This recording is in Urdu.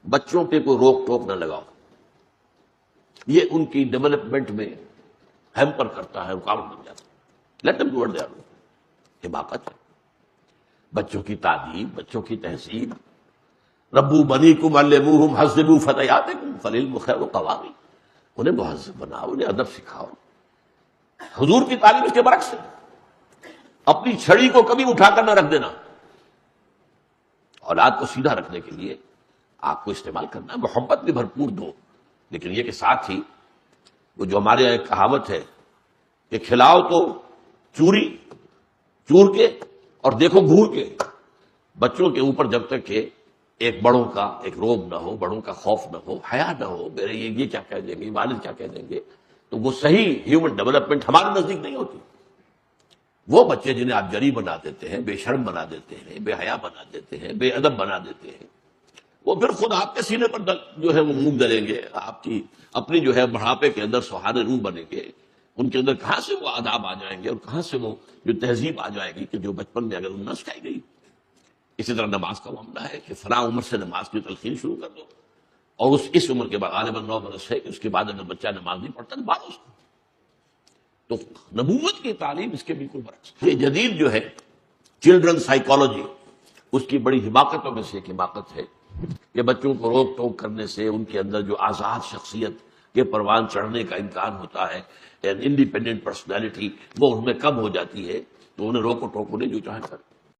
بچوں پہ کوئی روک ٹوک نہ لگاؤ، یہ ان کی ڈیولپمنٹ میں ہیمپر کرتا ہے، رکاوٹ بن جاتا ہے۔ Let them do it their way, حماقت ہے۔ بچوں کی تعلیم، بچوں کی تہذیب، ربو بنیکم علموہم حذبوا فتیاتکم فالعلم خیر قوامی، انہیں مہذب بناؤ، انہیں ادب سکھاؤ۔ حضور کی تعلیم اس کے برعکس ہے، اپنی چھڑی کو کبھی اٹھا کر نہ رکھ دینا۔ اولاد کو سیدھا رکھنے کے لیے آپ کو استعمال کرنا ہے، محبت بھی بھرپور دو، لیکن یہ کہ ساتھ ہی وہ جو ہمارے یہاں ایک کہاوت ہے کہ کھلاؤ تو چوری چور کے اور دیکھو گھور کے۔ بچوں کے اوپر جب تک کہ ایک بڑوں کا ایک روب نہ ہو، بڑوں کا خوف نہ ہو، حیا نہ ہو، میرے یہ کیا کہہ دیں گے، والد کیا کہہ دیں گے، تو وہ صحیح ہیومن ڈیولپمنٹ ہمارے نزدیک نہیں ہوتی۔ وہ بچے جنہیں آپ جری بنا دیتے ہیں، بے شرم بنا دیتے ہیں، بے حیا بنا دیتے ہیں، بے ادب بنا دیتے ہیں، وہ پھر خود آپ کے سینے پر جو ہے وہ منہ ڈلیں گے، آپ کی اپنی جو ہے بڑھاپے کے اندر سہارے روح بنیں گے۔ ان کے اندر کہاں سے وہ آداب آ جائیں گے اور کہاں سے وہ جو تہذیب آ جائے گی کہ جو بچپن میں اگر ان نہ سکھائی گئی۔ اسی طرح نماز کا معاملہ ہے کہ فلاں عمر سے نماز کی تلقین شروع کر دو، اور اس عمر کے بعد غالباً 9 برس ہے کہ اس کے بعد اگر بچہ نماز نہیں پڑھتا تو مارو اس کو۔ تو نبوت کی تعلیم اس کے بالکل برعکس۔ یہ جدید جو ہے چلڈرن سائیکالوجی، اس کی بڑی حماقتوں میں سے ایک حماقت ہے کہ بچوں کو روک ٹوک کرنے سے ان کے اندر جو آزاد شخصیت کے پروان چڑھنے کا امکان ہوتا ہے، انڈیپینڈنٹ پرسنالٹی، وہ ان میں کم ہو جاتی ہے، تو انہیں روک و ٹوک انہیں جو چاہے کر